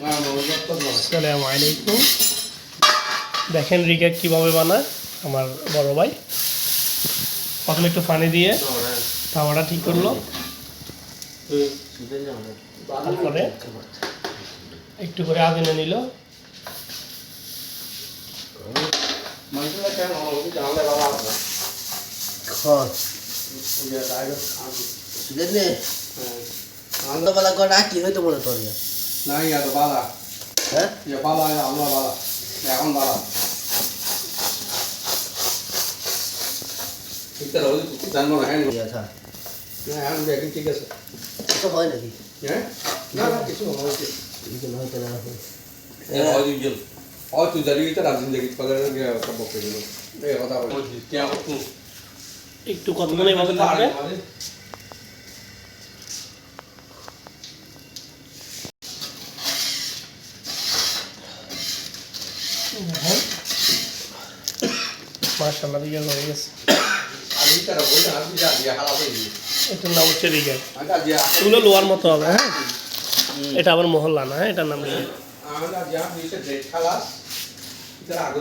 আসসালামু আলাইকুম। দেখেন রিকেট কীভাবে বানায় আমার বড় ভাই। প্রথমে একটু পানি দিয়ে তাওয়াটা ঠিক করলো, তারপরে একটু করে আগুনে নিল। আলাদা করে রাখি হয়তো মনে করি না ইয়া তো বালা হ্যাঁ ইয়া বালা আমরা বালা এখন বালা এটা রোজ জানবো না হ্যাঁ আচ্ছা না এখন দেখি ঠিক আছে তো হয় নাকি হ্যাঁ না না কিছু না হচ্ছে কিছু না হয়তো না এই হয় দিল और तू जरूरी तो रात जिंदगी पकड़ के सब बोल के ए बता क्या तू একটু কতক্ষণ এইভাবে থাকবে। মাশাআল্লাহ রিকেট হয়ে গেছে। अभी तरह वो ना भी जा दिया हालात ही এটার নাম হচ্ছে রিকেট। आजा दिया এগুলো লোয়ার মতো হবে। হ্যাঁ, এটা আবার মহল্লা না, হ্যাঁ, এটার নাম রিকেট। आजा दिया भी से देख खाला इधर आगे